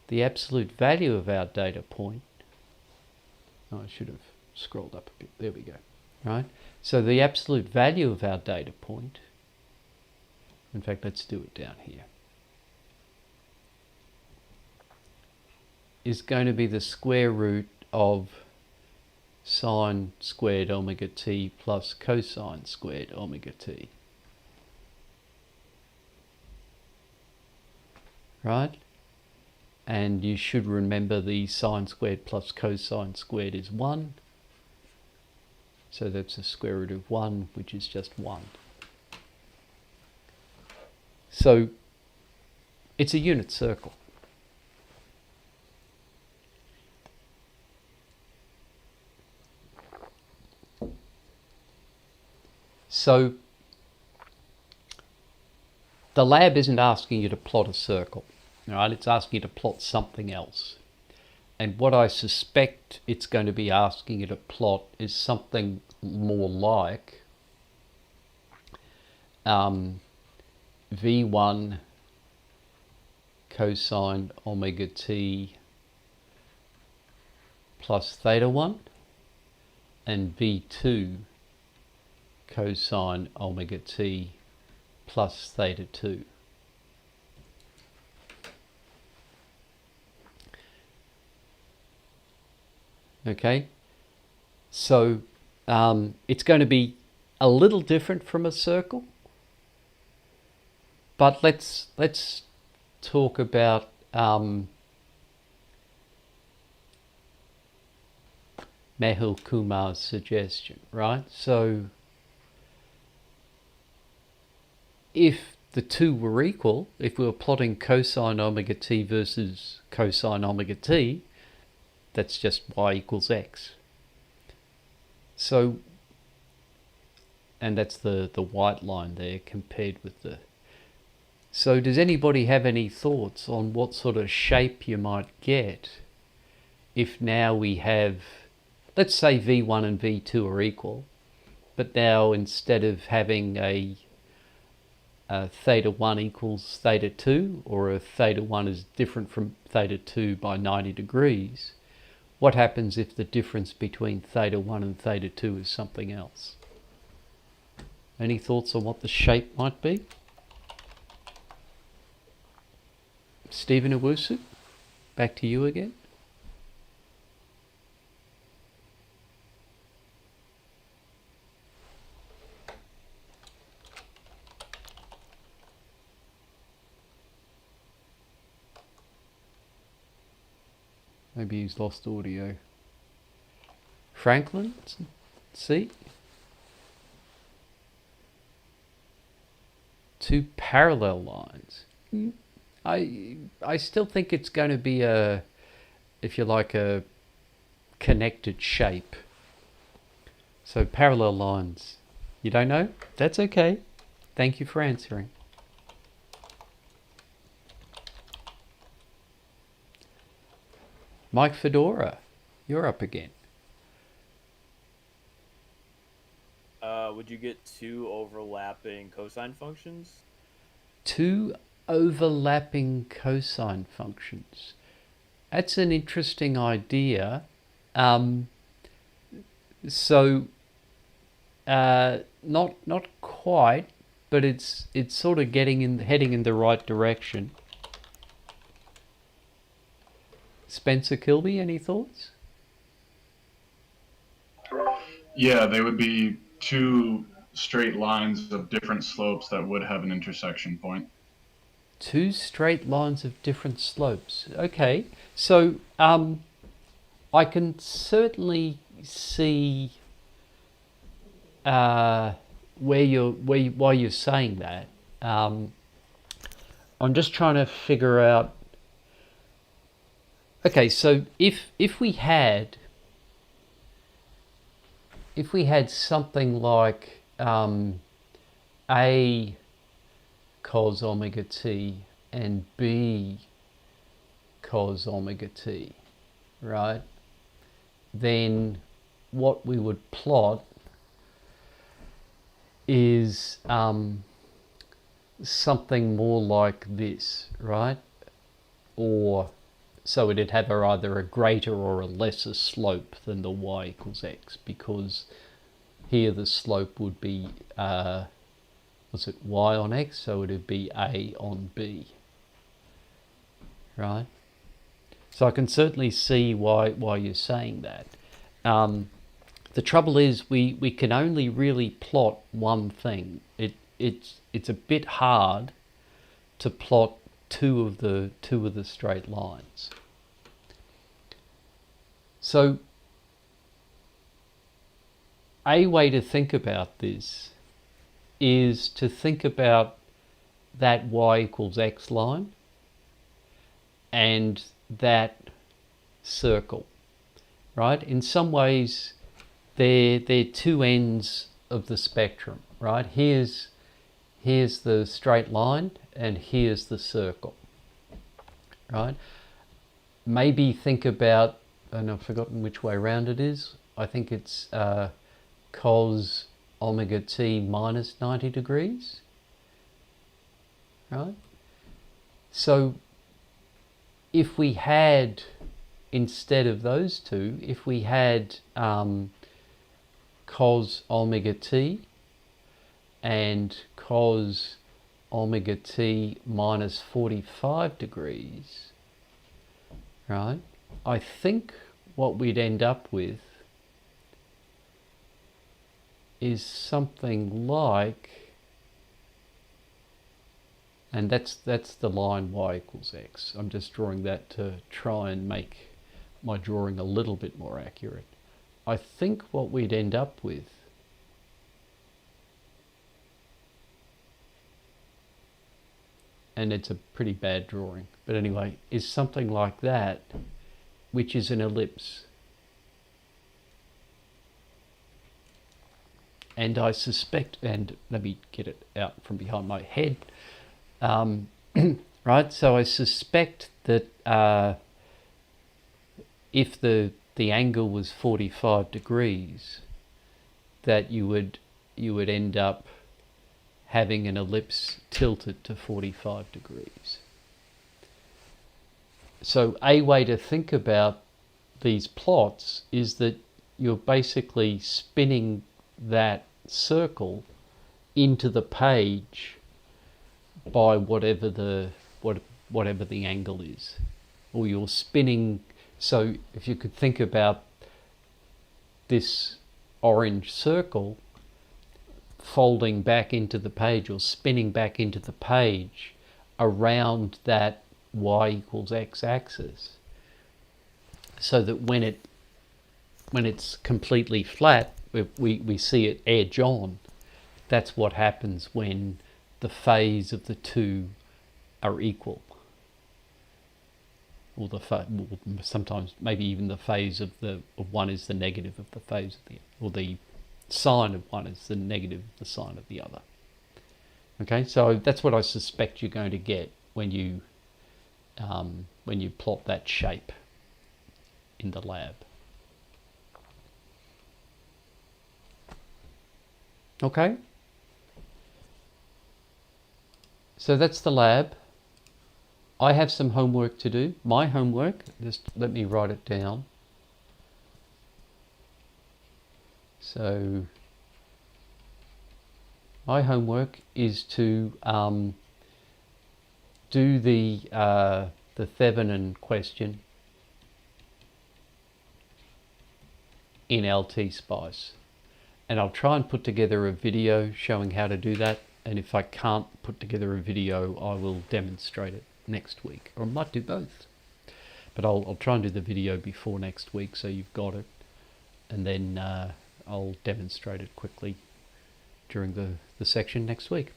the absolute value of our data point, I should have scrolled up a bit, there we go, right? So the absolute value of our data point, in fact let's do it down here. is going to be the square root of sine squared omega t plus cosine squared omega t. Right? And you should remember the sine squared plus cosine squared is 1. So that's the square root of 1, which is just 1. So it's a unit circle. So the lab isn't asking you to plot a circle, all right? It's asking you to plot something else. And what I suspect it's going to be asking you to plot is something more like V1 cosine omega t plus theta 1 and V2 cosine omega t plus theta 2. Okay, so it's going to be a little different from a circle, but let's talk about Mehul Kumar's suggestion, right? So if the two were equal, if we were plotting cosine omega t versus cosine omega t, that's just y equals x. So, and that's the white line there compared with the... So does anybody have any thoughts on what sort of shape you might get if now we have, let's say V1 and V2 are equal, but now instead of having a theta 1 equals theta 2, or a theta 1 is different from theta 2 by 90 degrees, what happens if the difference between theta 1 and theta 2 is something else? Any thoughts on what the shape might be? Stephen Owusu, back to you again. Maybe he's lost audio. Franklin, see? Two parallel lines. I still think it's going to be a, if you like, a connected shape. So parallel lines. You don't know? That's okay. Thank you for answering. Mike Fedora, you're up again.
Would you get two overlapping cosine functions?
Two overlapping cosine functions. That's an interesting idea. So not quite, but it's sort of heading in the right direction. Spencer Kilby, any thoughts?
Yeah, they would be two straight lines of different slopes that would have an intersection point.
Two straight lines of different slopes. Okay, so I can certainly see why you're saying that. I'm just trying to figure out. Okay, so if we had something like A cos omega t and B cos omega t, right? Then what we would plot is something more like this, right? Or so it'd have either a greater or a lesser slope than the y equals x, because here the slope would be, was it y on x? So it would be a on b, right? So I can certainly see why you're saying that. The trouble is we can only really plot one thing. It's a bit hard to plot two of the straight lines. So a way to think about this is to think about that y equals x line and that circle, right? In some ways, they're two ends of the spectrum, right? Here's the straight line and here's the circle, right? Maybe think about, and I've forgotten which way around it is. I think it's cos omega t minus 90 degrees, right? So if we had, instead of those two, if we had cos omega t and cos omega t minus 45 degrees, right? I think what we'd end up with is something like, and that's the line y equals x. I'm just drawing that to try and make my drawing a little bit more accurate. I think what we'd end up with and it's a pretty bad drawing, but anyway, is something like that, which is an ellipse. And I suspect, and let me get it out from behind my head, right? So I suspect that if the angle was 45 degrees, that you would end up having an ellipse tilted to 45 degrees. So a way to think about these plots is that you're basically spinning that circle into the page by whatever the angle is, or you're spinning. So if you could think about this orange circle folding back into the page or spinning back into the page around that y equals x axis, so that when it's completely flat, we see it edge on. That's what happens when the phase of the two are equal, or sometimes maybe even the phase of one is the negative of the phase of the, or the sign of one is the negative of the sign of the other. Okay, so that's what I suspect you're going to get when you plot that shape in the lab. Okay, so that's the lab. I have some homework to do. My homework, just let me write it down. So my homework is to do the Thevenin question in LT Spice. And I'll try and put together a video showing how to do that. And if I can't put together a video, I will demonstrate it next week. Or I might do both. But I'll try and do the video before next week so you've got it. And then I'll demonstrate it quickly during the section next week.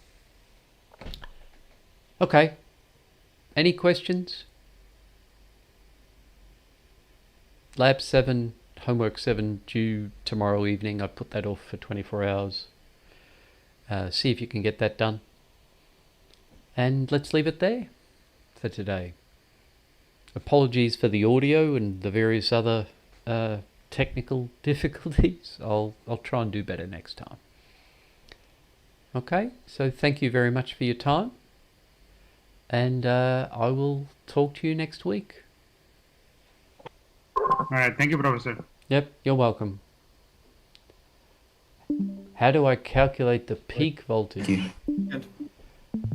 Okay. Any questions? Lab 7. Homework 7 due tomorrow evening. I put that off for 24 hours. See if you can get that done. And let's leave it there for today. Apologies for the audio and the various other technical difficulties. I'll try and do better next time. Okay, so thank you very much for your time. And I will talk to you next week.
All right. Thank you, Professor.
Yep, you're welcome. How do I calculate the peak voltage?
Thank you.
Good.